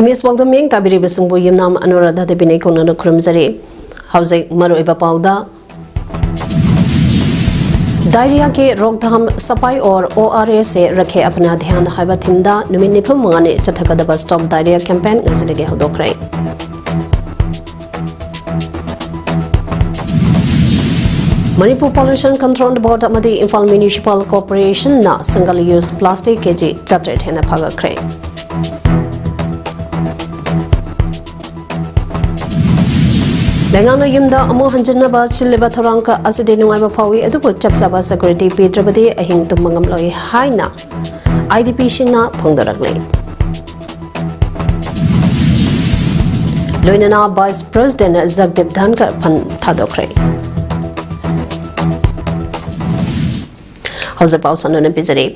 Imis wagda ming tabiri besungbu yimnam Anuradha Debine Konana Krumzari. Hauze Maru Eba Pauda. Diarrhoea के रोकथाम सफाई और ORS से रखे अपना ध्यान हाइबा थिमदा नुमिन निफम मंगाने चथकदबा स्टॉप डायरिया कैंपेन गजलगे होदोखरे मणिपुर पॉल्यूशन कंट्रोल बोर्ड अमदी इम्फाल म्युनिसिपल कॉर्पोरेशन ना सिंगल यूज प्लास्टिक केजी चट्रेट हेना फागखरे Lengang yumda amo hanjana ba chileba thorangka aside nuai ba phawi adubu chapchaba security petrabadi ahing tumangam loi haina IDP singna phongdarakle Loinana Vice President Jagdeep Dhankar phan thadokre Hauze pausanone bizare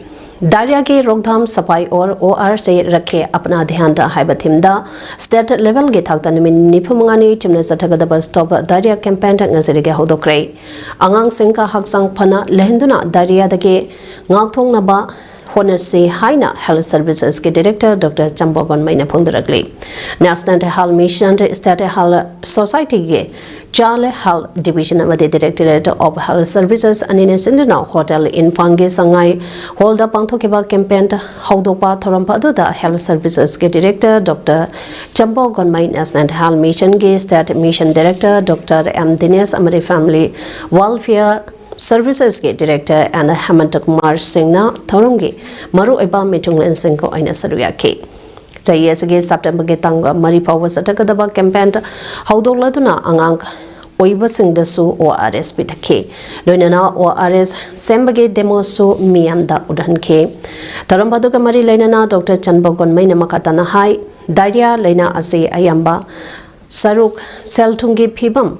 diarrhoea के रोकथाम सफाई और OR से रखे अपना ध्यान हाइबथिमदा state level के थाकता निमिन निफुमंगानी चिमने चथगदबा stop diarrhoea campaign ngazirige hodokre angang singka haksang phana lehenduna diarrhoea दगे ngakthongnaba honase haina health services ke director Dr. Chambogon maina phongdarakle national health mission state health society ge Charle Health Division amadi Directorate of Health Services anine sindana hotel in Pange Sangai hold up pangthokiba campaign haudopa thorampa da Health Services ke Director Dr. Chambogon mai National Health Mission ge State Mission Director Dr. M. Dinesh amadi Family Welfare Services ke Director and Hemant Kumar Singh na thorumgi maru eba mitunglen singh ko aina saruya ke Chayesage September ke tanga mari pawa satakadaba campaign haudoladuna angang oiba singdasu ORS pitake loinana ORS sembage demo su miyamda udhanke tarambadu ka mari lainana Dr. Chanbogon maina makatana hai diarrhea laina ase ayamba saruk selthungi phibam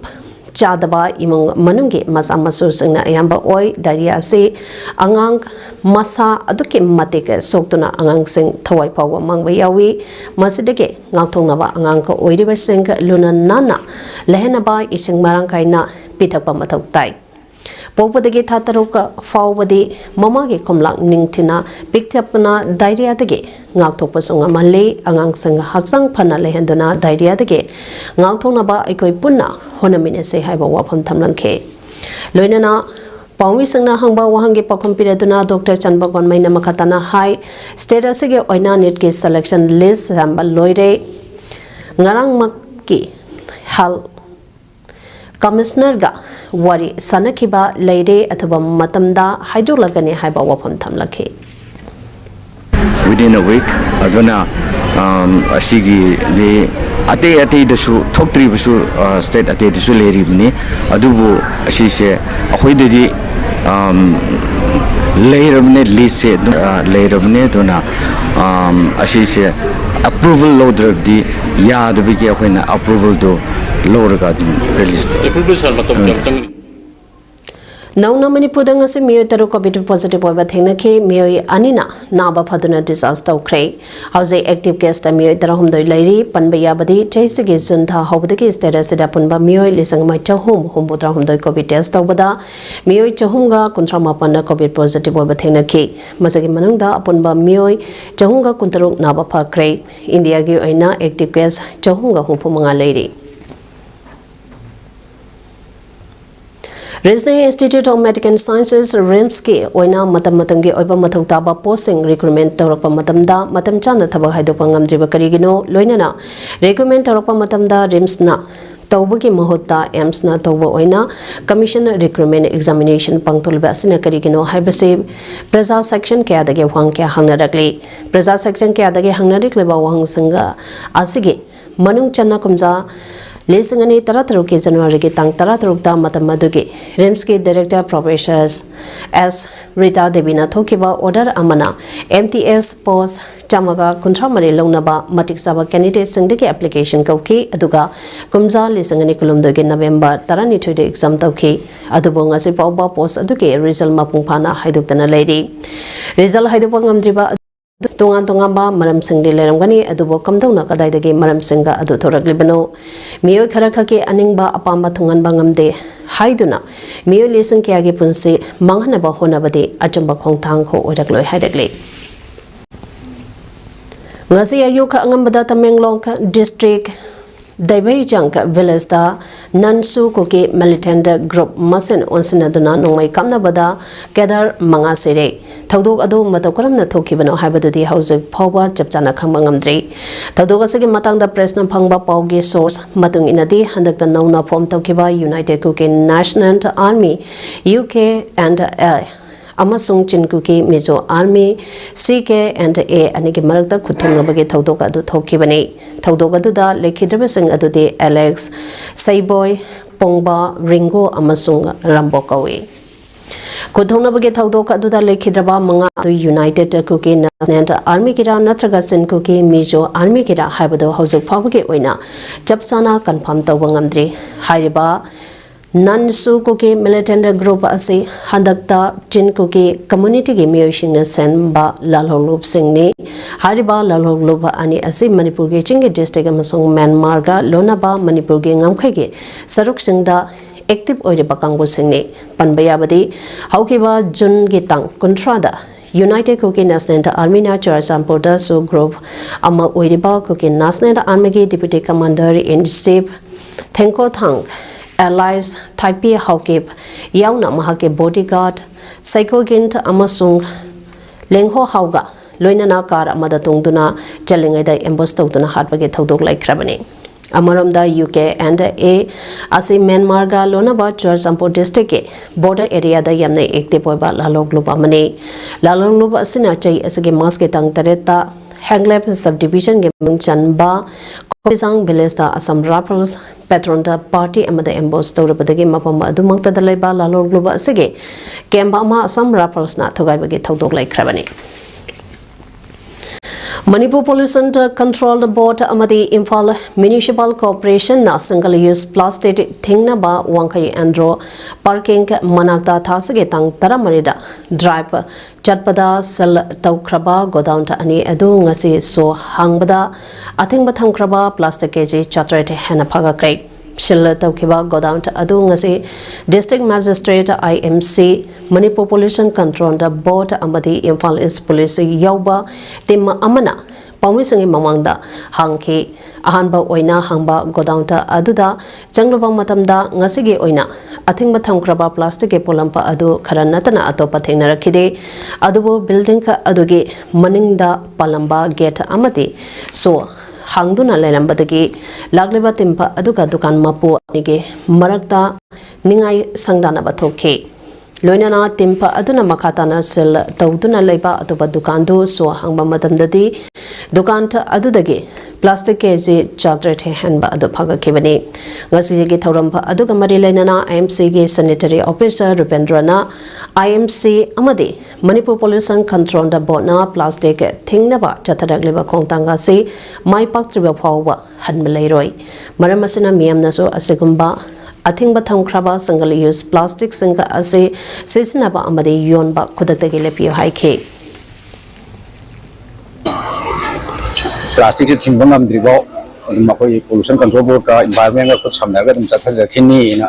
chadaba imung manungi masa masu singna ayamba oi diarrhea ase angang masa aduke mateke soktuna angang sing thawai pawa mangba yawi masidege ngakthongnaba angang ko oiriba sing luna nana lehenaba ising marang kaina pithakpa mathau tai Popodagi Tataruka Fawadi Mamagi Komlak Ningtina Pikthapna Diarrhea dege Ngakthopasung Male Angang Sang Haksang Pana Lehenduna Diarrhea dege Ngakthongnaba Ikoi Punna Honamine se haiba wapam thamlanke Loinana Pawi sangna hangba wahangi pakompiraduna Dr. Chanbogon maina makatana hai status ge oina net ke selection list samba loire ngarang makki hal Commissioner ga wari sanakiba leire athaba matamda haidolagane haiba wapam thamlake Within a week aduna asigi le ate dasu thokri basu state ate dasu leribni adubu asise ahoidedi leirabne lise leirabne dona asise approval loader di yadbigi ahoina approval do lower release Nauna Manipur ngasi miyo taru COVID positive oiba thengnake miyo anina naba phaduna disaster ukre hauze active case ta miyo tarahum doi lairi panba yabadi chaisige juntha hobdagi status da punba miyo lisang mai chahum humbudra humdoi COVID test tawbada miyo chahumga kuntrama panna COVID positive oiba thengnake masagi manungda apunba miyo chahumga kuntaruk naba phakre India gi oina active case chahumga humphumanga lairi Regional Institute of Medical Sciences RIMS ke oina matam ge oiba mathauta ba posting recruitment tawrakpa matamda matam chana thabak haidopa ngamdriba karigino loinana recruitment tawrakpa matamda RIMS na tawbagi mahutta AIMS na tawba oina commission recruitment examination pangtolba asina karigino haibase praja section ke adage wang ke hangnarakle praja section ke adage hangnarik leba wang sanga asige manung channa kumja Lesangani Tarataruk January Tang Tarataruk Matamadugi, Rimski Director Professors as Rita Devina Tokiba Order Amana, MTS Post Chamaga Kuntramari Lonaba, Matik Saba Candidate Sindiki Application Kauki, Aduga, Kumza Lesangani Kulumdugi November, Tarani to the exam Tauki, Adubunga Sipoba Post Aduki, Rizal Mapungpana, Haidupana Lady, Rizal Haidupangam Driba. Tungan ba maram sing de lerangani adubo kamdona kadai dagi maram singa adu thoraklibano miyo khara khake aningba apamba thungan bangamde haiduna miyo lesang kya ge punse manghana ba hona bade achamba khongthang kho orakloi haidagle ngasi ayuk angambada Tamenglong district Daibai Jangka village da Nansu Koki militant group masin onsinaduna nongmai kamnabada kedar manga sere Tawdok adu matokaram na thokibano haibadudi hauzik phawba chapchana khangba ngamdri Tawdok asigi matangda press na phangba pawgi source matung inadi handakta nauna form tawkiba United Koki National Army UK and amasung Chinkuki Mizo Army CK and A anigi marakta khuthungnabagi Tawdok adu thokibani Tawdok adu da lekhidabasing adudi Alex Saiboy Pongba Ringo amasung Rambo kawi Kudhonabagi Tawdok aduda lekhidraba manga adu United Koki National Army kira natraga Chinkuki Mizo Army kira haibado hauzuk phawgi oina chapchana confirm tawba ngamdri hairiba Nansu Koki militant group ase handakta Chinkuki community gi miyosing na senba lalholup singni hariba lalholup ani ase Manipur gi chingi district amasung Myanmar ga lonaba Manipur gi ngamkhai gi saruk singda active oiriba kangbu singni panbayabadi haukiba June gi tang kontrada United Koki National Army na Charasampoda so group ama oiriba Koki National Army gi deputy commander in chief Thenko Thang Allies Taipi Haukip Yauna Mahake bodyguard Psychogint Amasung Lengho Hauga Loinana Kar Amada Tungduna Jellinga the Embostoduna Harbagi Tawdok like Krabani Amaramda UK and A Asi Myanmarga Lonaba Charasampo district border area the Yamne Ektipoba Lalogluba Mane Lalogluba Sinachai Asagi Maske Tang Tareta Hanglep subdivision Gamung Chanba Kopisang village da Assam Rappers Patron da party amada embos tawrabadagi mapam adumangta da laiba lalogluba asige kemba ma Assam Rappers na thogaibagi tawdok laikhrabani Manipur Pollution Control Board amadi Imphal Municipal Corporation na single use plastic thingna ba wangkai andro parking manakta thasage tang taramarida drive chatpada sel tawkraba godown ta ani adu ngasi so hangbada athingba thamkraba plastic kg chatrate hena phaga kai shil tawkiba godown ta adu ngasi district magistrate IMC Manipur Pollution Control Board amadi Imphal East Police yauba tim amana pawmisangi mamangda hangki ahanba oina hangba godown ta aduda changloba matamda ngasigi oina athingba thamkraba plastic ke polampa adu kharanatana atopa thengna rakhide adubo building ka adugi maningda palamba gate amati so hangduna lelambadagi lagleba timpa aduga dukan mapu nige marakta ningai sangdana bathokhe loinana timpa aduna makhatana sel tawduna leiba atopa dukandu so hangba matamdadi dukanta adudagi plastic kg chocolate hanba adu phaga kibani ngasi gi thoramba aduga mari lainana IMC gi sanitary officer Rupendrana IMC amadi Manipur Pollution Control Board na plastic thingna ba chatharagleba khongtanga se mai paktriba phawba hanmalairoi maramasina miyamna so asegumba athingba thamkraba single use plastic singa ase sisinaba amadi yonba khudaktage lepiyo haike plastic ke thimbang amdribo makoi pollution control board ka environment ka samnaga dum chathaja khini na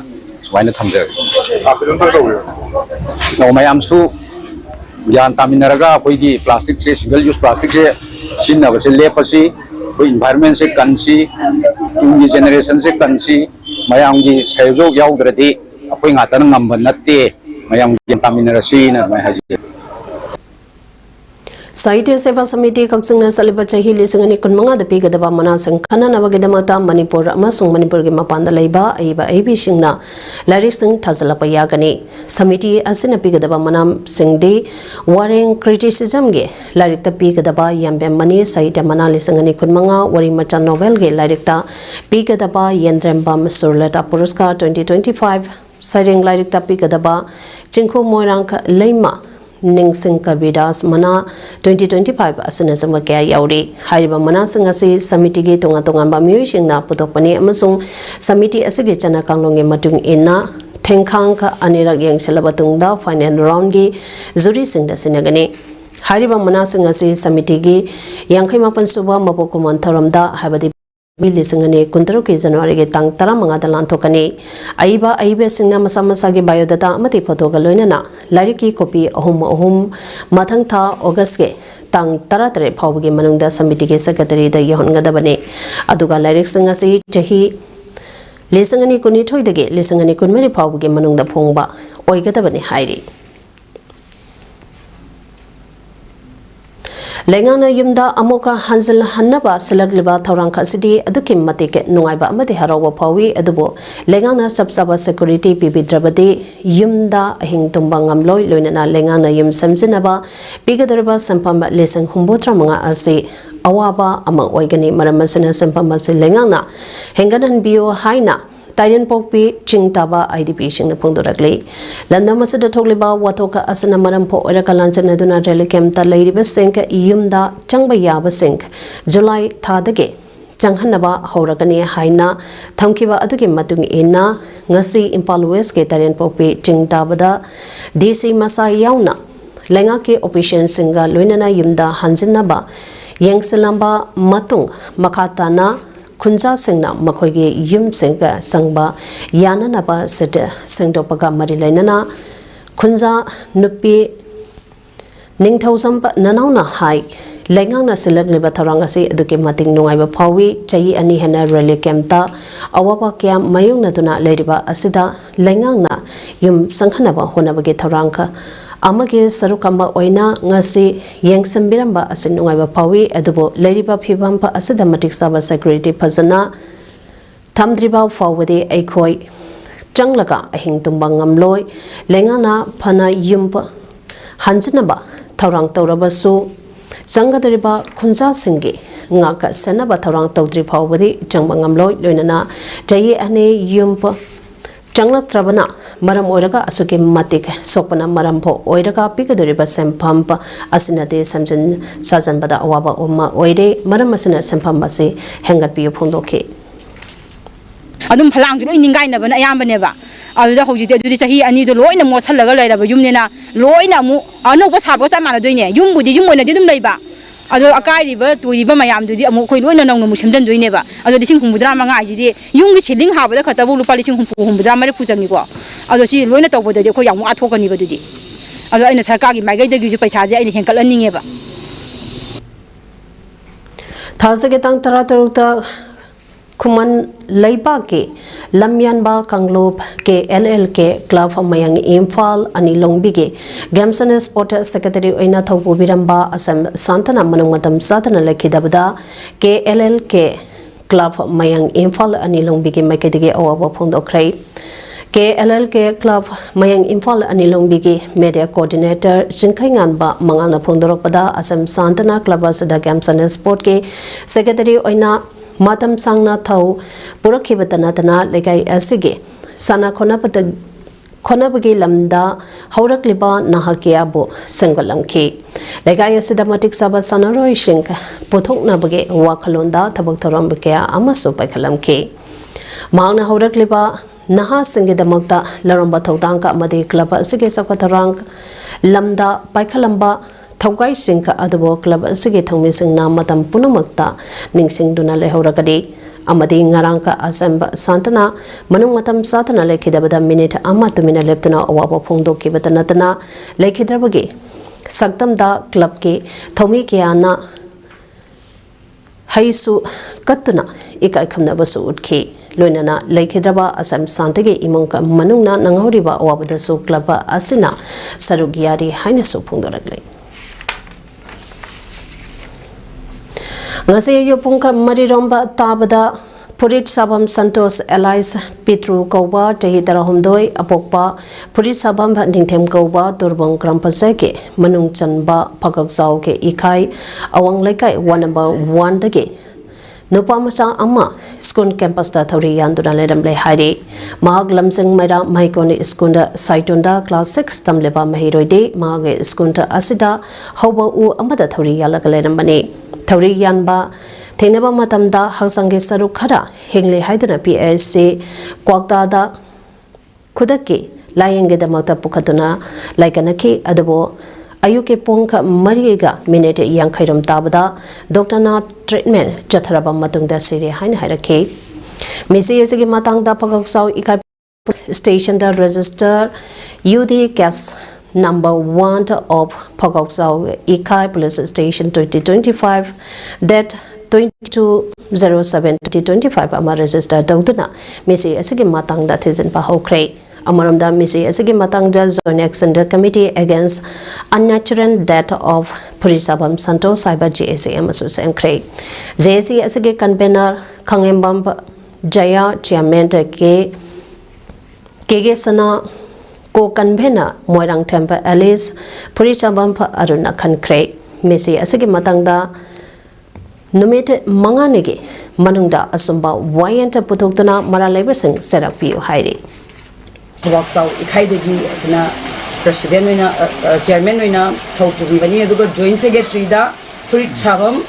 waina thamja no mayam su yan taminaraga koi gi plastic se single use plastic se sinna ba se lepasi koi environment se kansi ingi generation se kansi mayam gi sehjog yaudradi koi ngatan ngam natte mayam gi taminarasi na mai haji Sahitya Seva Samiti Kaksingna Saliba Chahi Lisingani Kunmanga the Pigadaba Manasang Kana Navagadamata Manipur Amasung Manipur Mapanda Laiba Aiba Abi Singna Larising Tazalapa Yagani Samiti Asina Pigadaba Manam Singdi Warring Criticism Ge Larikta Pigadaba Yambe Mani Sahitya Manalisangani Kunmanga Wari Macha Novel Ge Larikta Pigadaba Yendrembam Surleta Puruska 2025 Siring Larikta Pigadaba Chinko Moirank Leima Ningsing Kabidas Mana 2025 asana sama kaya yauri hariba mana singasi samiti gi tonga tonga ba musing na putopani amasung samiti asige chana kanglonge matung ina thengkhang ka anirak yang selabatung da final round gi juri singda sinagani hariba mana singasi samiti gi yangkhai mapan suba mapokuman tharamda habadi Bilisingani Kuntaruki January Tang Taramanga the Lantokani Aiba Aibe Singna Masamasagi biodata Mati Photogaloina Lariki copy Ohum Matangta August tang taratare phawgi manungda samiti ge secretary da yahongadabane aduga lairek sing asi jahi lesangani kuni thoidage lesangani kunmeri phawgi manungda phongba oigadabane hairi Lengang yumda amoka hanzil hannaba selagliba thorang khasidi aduki matike nungaiba amade harawa phawi adubo lengang sabsaba security bibidrabadi yumda ahing tumbang ngamloi loinana lengang yum samjinaba bigadarba sampam lesang humbotra manga ase awaba ama oigani maramasana sampam ase lengang na henganan bio haina Taiyan Pokpi Chingtaba IDP Shing Pungdorakli. Landa Masada Togliba Watoka Asana Marampo Orakalansan Aduna Relikem Talairiba Sink Yumda Changba Yaba Sink July Tadage Changhanaba Horakani Haina Tamkiba Aduki Matung Ina Ngasi Impal West Ke Taiyan Pokpi Chingtabada DC Masa Yauna Lengake Operation Singa Luinana Yumda Hanzinaba Yangsalamba Matung Makatana Kunja Singna Makogi Yum Singa Sangba Yana Naba Sit Singdopaga Marilainana Kunja Nupi Ningtosam Nanauna Hai Lengang Silag Libatarangasi Eduke Mating Nungaiba Pawi Chai Ani Hana Rally Kemta Awapa Kiam Mayung Natuna Lediba Asida Lengang na Yum Sanghanaba Honabagi Taranka Amage Sarukamba Oina Ngasi Yang Sambiramba Asinungaiba Pawi Adubo Lediba Pibampa Asidamatic Saba Security Pazana Tamdriba Fawadi Aikoi Janglaka Ahing Tumbangam Loi Lengana Pana Yumpa Hanjanaba Taurang Taurabasu Zangadriba Kunza Singi Ngaka Senaba Taurang Taudri Pawadi Jangbangam Loi Lunana Jaye Ane Yumpa Jangla Trabana Maram Oraga Asuki Matik Sopana Marampo Oiraga Pikaduriba Sempampa Asinade Samson Sazan Bada Awaba Oma Oide Maramasina Sempambasi Hengat Bio Pundoki Adum Palang Ningaina Ayambaneva Ada Hojita Dudisahi and you loin and Mosalaga Yumina Loina Ano was Habosama doing it. Yum would you when I didn't labor. Although a guy to even my am to the Amokoina no Muslim than doing never. Although the Singhumudama Gaji, young is chilling half the Katabu Paliching Humudama Pusamiqua. Although she learned over the Koyam Atoka Nivadi. Although in a Sakagi, my guide gives you Pasaja and Henkalang ever. Tazagetang Tarataruta Kuman Laibaki Lamyanba Kanglop K LLK Club of Mayang Imphal Anilong Bigi Gamson Sport Secretary Oina Thobu Biramba Asam Santana Manumatam Satana Lekidabada K LLK Club of Mayang Imphal Anilong Bigi Makedige Owa Pundo Cray K LLK Club Mayang Imphal Anilong Bigi Media Coordinator Shinkainganba Mangana Pundoropada Asam Santana Club Asada Gamson Sport K Secretary Oina Matam Sangna Thau Purakhibatanatana Legai Asige Sana Konabagi Lamda Haurakliba Nahakiabo Sengalamki Legai Asidamatic Saba Sanaroi Shink Potok Nabage Wakalonda Tabaktarambakea Amaso Pakalamki Magna Haurakliba Naha Singidamokta Laramba Tautanka Madi Club Asige Sakatarang Lamda Paikalamba Taugai Sinka Adabo Club Sige Thongmising na Matam Punamakta Ningsing Duna Lehoragadi Amadi Ngaranka Asamba Santana Manung Matam Satana Lekidabada Minute Amatumina Leptana Awaba Pungdo Kibatanatana Lekidrabagi Saktam da Club Ki Thomi Kiana Haisu Katuna Ikai Kamnabasu Udki Lunana Lekidraba Asam Santagi Imonka Manungna Nangoriba Awabada Su Club Asina Sarugiari Hainasu Pungdoragli Ngasi Yopungka Mariromba Tabada Purit Sabam Santos Allies Petru Kauba Tahitara Homdoi Apokpa Purit Sabam Ningtem Kauba Turbong Krampaseke Manung Chanba Pakaksau ke Ikai Awang Lekai 1 dage Nupa Masa Amma School Campus da Thori Yanduna Ledam Le Hari Mahag Lamsing Maira Maikoni Skunda Saitunda Class 6 Tamleba Mahirode Mahage Skunda Asida Hoba U Amada Thori Yalakaledam Bane Thori Yanba Teneba Matamda Hasange Sarukara Hingle Haidana PSC Kwakda Kudaki Layenge the Mata Pukatuna Laikanaki Adabo Ayuke Ponka Mariga Minute Yang Kairam Tabada Dr. Na Treatment Jataraba Matunda Siri Hain Hiraki Missy Yasaki Matang da Pakaksau Ika Station da Register UD Gas number 1 of Pogokzau Ikai Police Station 2025 that 2207-2025 ama register dauduna misi asigi matang da thizin pa hokre amaramda misi asigi matang da joint action committee against unnatural death of Purisabam Santo Cyber GACM Association Kre JAC asigi convener Khangembam Jaya chairman ke sana ko convener Moirang Temple Alice Purisabam Aruna Khankre misi asigi matang da Numite Manganigi, Manunda Asumba, Wayanta Putokana, Maralevasing, set up you, Heidi. Pogokzau Ikaidegi, Sina, President Wina, Chairman Wina, talk to Vivani, Joint Secretary, Free Chabam,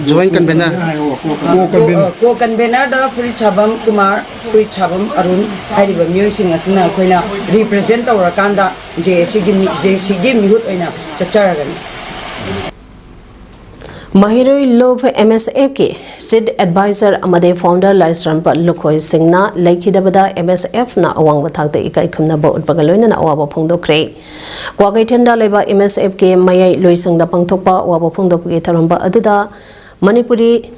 Joint Convener, Co Convener, Free Chabam, Kumar, Free Chabam, Arun, Heidi, Musing Asina, Quina, represent our Kanda, JCG Mihut Wina, Chacharagan. Mahiroi Love MSF ke Sid Advisor Amade Founder Lystram Lukoi Singna Laikidabada MSF na awang bathak de ikai khumna ba utbagaloina na awaba phongdo kre kwagai thenda leba MSF ke mayai loisangda pangthokpa awaba phongdo ke tharamba aduda Manipuri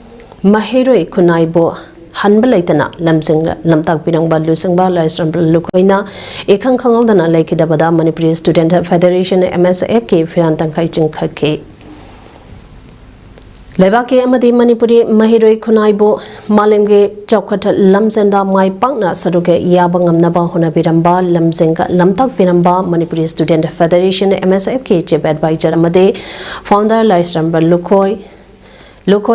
Mahiroi Kunaibo hanba laitana lamjing lamtak pinangba lusangba Lystram Lukoina ekhang khangawdana Laikidabada Manipuri Student Federation MSF ke firan tangkai chingkhat ke Lebake amadi Manipuri Mahiroi Kunaibo Malemge Chaukat Lamzenda Mai Pangna Saruke Yabangam Naba Honabiramba Lamzenga Lamtak Pinamba Manipuri Student Federation MSFK Chief Advisor Amade Founder Lystram Lukoi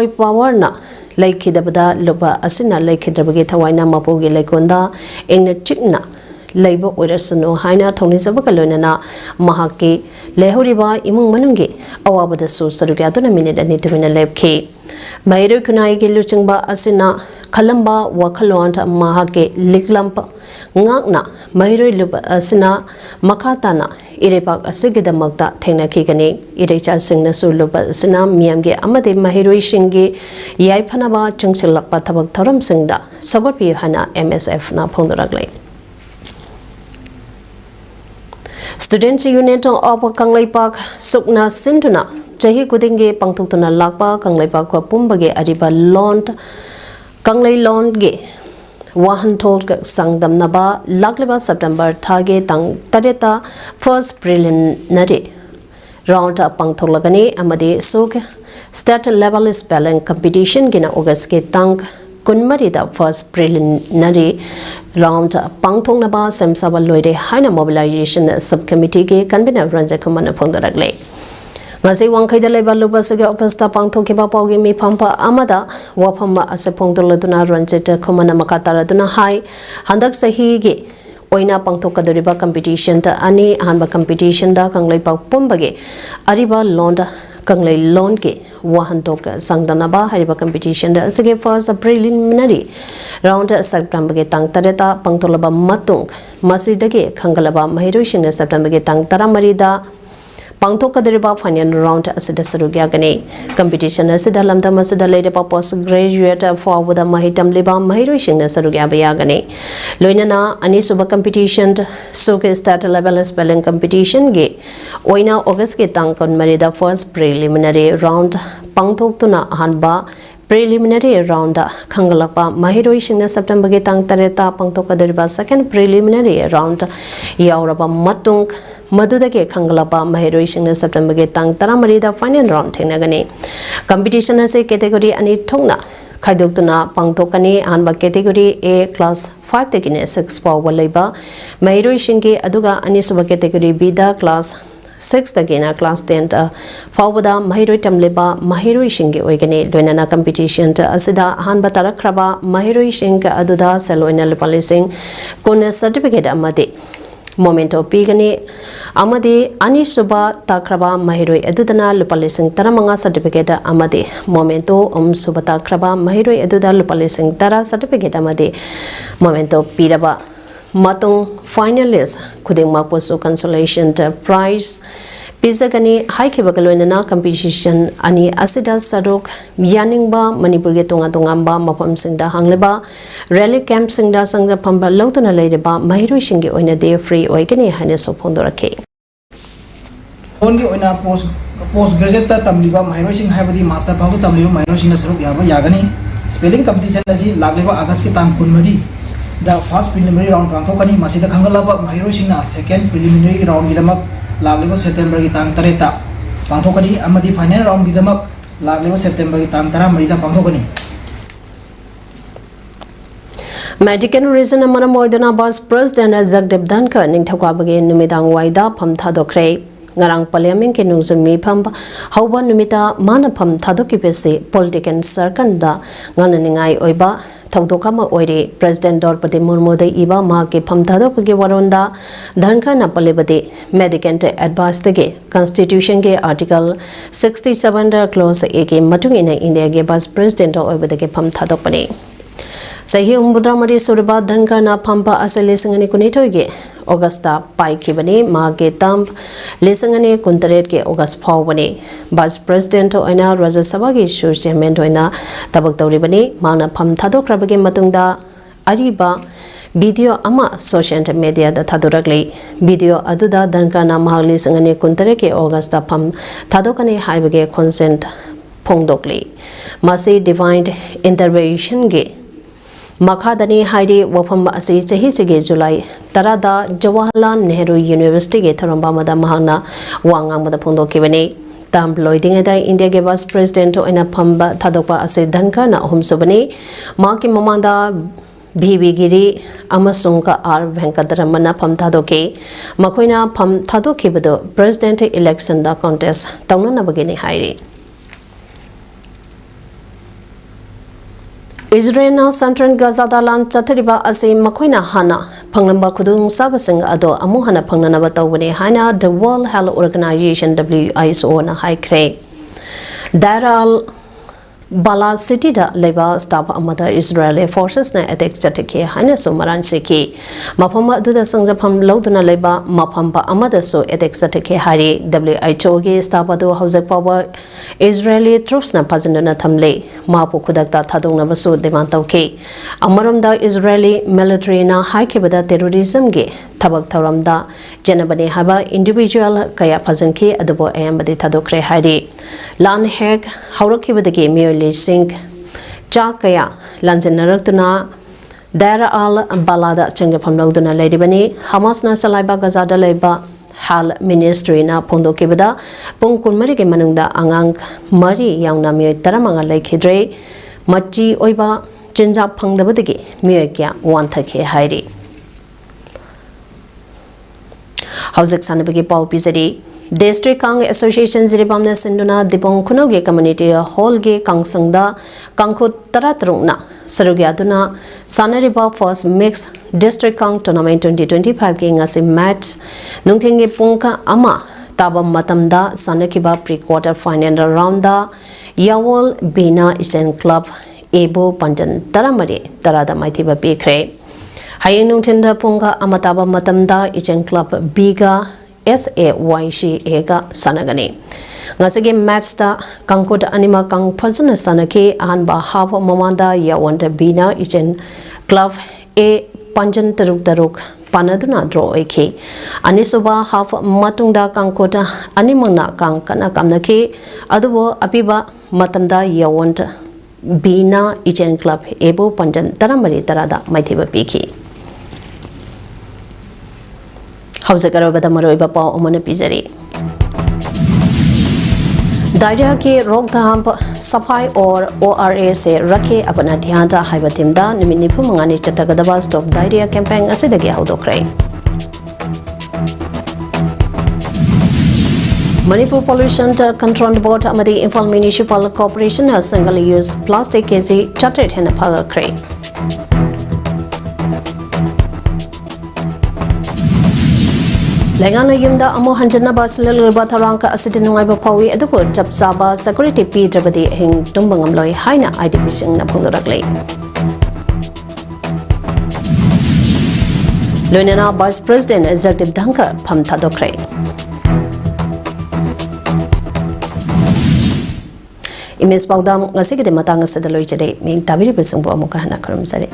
Powerna Laikidabada Luba Asina Laikidabage Tawaina Mapogi Lekonda Engna Chikna Labor Urasuno Haina Tony Sabakalona Mahaki Lehuriba Imung Manungi Awabada Su Sarugatuna Minute and Nitamina Lebke Mairu Kunai Luchingba Asina Kalamba Wakalwanta Mahake Liklampa Ngakna Mairu Luba Asina Makatana Irepak Asigida Magda Tena Kigani Irecha Singna Suluba Asina Miamge Amade Mahirui Shingi Yaipanaba Chungsilakpa Tabak Taram Singda Sabapi Hana MSF Na Pondoragle Students Union of Kanglai Park Sukna Sinduna Jahi Kudinge Pangtuna Lakpa Kanglai Park Pumbage Ariba Lont Kanglai Longe Wahan Tolk Sangdam Naba Lakleba September Tage Tang Tareta First Preliminary Round Pangtolagani Amade Suk State Level Spelling Competition Gina August Ke Tang Kunmarida First Preliminary Round Pangtong Naba Samsaba Loide Haina Mobilization Subcommittee Ke Convener Ranjakumana Pondoragle. Ngasi Wangkai de Leba Lubasaga Opesta Pangtong Kiba Pogi Mi Pampa Amada Wapama Asepongdoladuna Ranjeta Kumana Makatara Duna Hai Handak Sahigi Oina Pangtoka the Riba Competition to Ani Hanba Competition da Kanglai Pak Pumbage Ariba Londa Kanglai Lonke Wahantok Sangdanaba Hariba Competition da Asage first preliminary round September Tang Tareta Pangtolaba Matung Masidage Kangalaba Mahirushin September Tang Taramarida Pangtoka the Riba Fanyan round Asida Sarugagani competition Asida Lamda Masida Lady Papos graduate forward Mahitam Liba Mahirushin Sarugabayagani Loinana Anisuba competition Suke State Level Spelling Competition Ge Oina August Tang Kon Marida first preliminary round Pangtok Tuna Hanba preliminary round Kangalapa Mahirushin September Tang Tareta Pangtoka the Riba second preliminary round Yauraba Matung Madudake Kangalapa Mahirushin September Tang Taramarida final round Tinagani competition as a category Ani Tongna Kaiduktuna Pangtokani Anba category A class 5 Tekine 6 for Waleba Mahirushinki Aduga Anisuba category B da class 6 again class 10 Fawada Mahiritam Leba Mahirishingi Oigani Luenana competition to Asida Hanbatara Kraba Mahirishinka Aduda Seloina Lupalising Kuna certificate Amadi Momento Pigani Amadi Anisuba Takraba Mahiroi Edudana Lupalising Taramanga certificate Amadi Momento Subata Kraba Mahiroi Eduda Lupalising Tara certificate Amadi Momento Piraba Matung finalist Kuding Mapusu consolation prize Pizagani Haikibakaloina competition Ani Asida Saruk Yaningba Manipur Tonga Tongamba Mapam Singda Hangleba Rally Camp Singda Sangda Pamba Lotana Ladeba Mahiru Shingi Oina Day Free Oigani Haneso Pondorake. only on a postgraduate tamliba mahirosing habadi master pago tamliba mahirosing saruk yaba yagani spelling competition asi lagleba agas ki tang kunmari the first preliminary round pangthokani masida khangalaba mahirosing na second preliminary round gidamak lagleba september ki tang tareta pangthokani amadi final round gidamak lagleba september ki tang 13 da pangthokani Medical reason amana moidana bas president Jagdeep Dhankar ningthakabage numidang waida pham thadokre ngarang parliament ke nungzumi pham hauba numita mana pham thadoki bese political circle da ngananingai oiba thaudokama oire president Draupadi Murmu de iba ma ke pham thadokage waronda Dhankar na palebade medical advice ge constitution ke article 67 clause a ke matungina India ge bas president oiba de ke pham thadokpani Sahi umbudamari surba Dhankar na phampa ase lesangani kunitoge Augusta pai kibani ma ke tamp lesangani kuntaret ke August phawbani vice president oina Rajya Sabha ge sur chairman oina tabak tawribani mana pham thadokrabage matungda ariba video ama social media da thadorakle video aduda Dhankar na mahal lesangani kuntaret ke Augusta pham thadokani haibage consent phongdokle masi divine intervention ge Makhadani Haidi Wapam Asi Sahi Sige July Tarada Jawaharlal Nehru University ge Tharamba Mada Mahana Wangang Mada Phondo Kibani Tam Loiding Ada India ge Vice President Oina Phamba Thadokpa Ase Dhankar na Humsobani Maki Mamanda BB Giri Amasungka R Venkataramana Pham Thadoke Makoina Pham Thadokibado President Election da Contest Taunana Bagini Hairi Israel na Central Gaza dalan chathariba ase makoina hana phanglamba khudung sabasing ado amu hana phangnana ba tawbani haina the World Health Organization WHO na haikre Daral Bala City da leba staff amada Israeli forces na attack chatake haina sumaran seki mafama duda sangjapam loduna leba mafamba amada so attack chatake hari WHO ge staff ado hausak power Israeli troops na pazinduna thamle mapu khudakta thadongna basu demand tawke amaramda Israeli military na haikebada terrorism ge thabak thoramda janabani haba individual kaya phajanki adubo ayambadi thadokre hari lan hek haurakibadagi merely sink chakaya lanjanaratuna Dara al balada changjapam loduna ledibani Hamas na salaiba Gaza da leba Hal Ministry na Pondo Kibada Pung Kunmari ke Manungda Angang Mari yang na Mio Taramanga Laikidre Machi Oiba Jinja Pangdabadigi Miokia Wantake Hairi Hausik Sanabagi Pau Pizadi District Kang Association Ziribamna Sinduna Dipong Kunoge Community Hall Ge Kangsangda Kangkut Taratrungna Sarugyaduna Sanariba First Mix District Kang Tournament 2025 Ge Ngasi Match Nungthingi Pungka Ama Tabam Matamda Sanakiba Pre-Quarter Final Round Da Yawol Bina Isen Club Ebo Panjan Taramari Tarada Maithiba Pikre Hayeng Nungthinda Pungka Amataba Matamda Isen Club Biga SAYC ga sanagani ngasage match ta kangkot anima kang phajana sanake anba half mamanda yawanda bina ichen club A panjan taruk panaduna draw eke anisoba half matungda kangkota animangna kang kana kamnake adubo apiba matamda yawanda bina ichen club ebo panjan taramari tarada maithiba piki Hausakarabada Maroiba Pau Omana Pizari Daria ke Rokdam Sapai or ORA se Rake Apana Tianta Haibatimda Niminipu Mangani Chatagadaba Stop Daria campaign Asidagi Haudokre Manipur Pollution Control Board Amadi Infal Municipal Corporation has single use plastic kezi chatted Henapaga Cray Lengana yumda amo hanjana basilal batharanka asidinungaiba pawi adupo chapsaba security p drabadi hing tumbangamloi haina IDP sing na phundoraklei Loinana Vice President Jagdeep Dhankar pham thadokre Imes PAODAM ngasigi de matanga sadaloi jade ming tabiri besungbo amuka hana kharum jare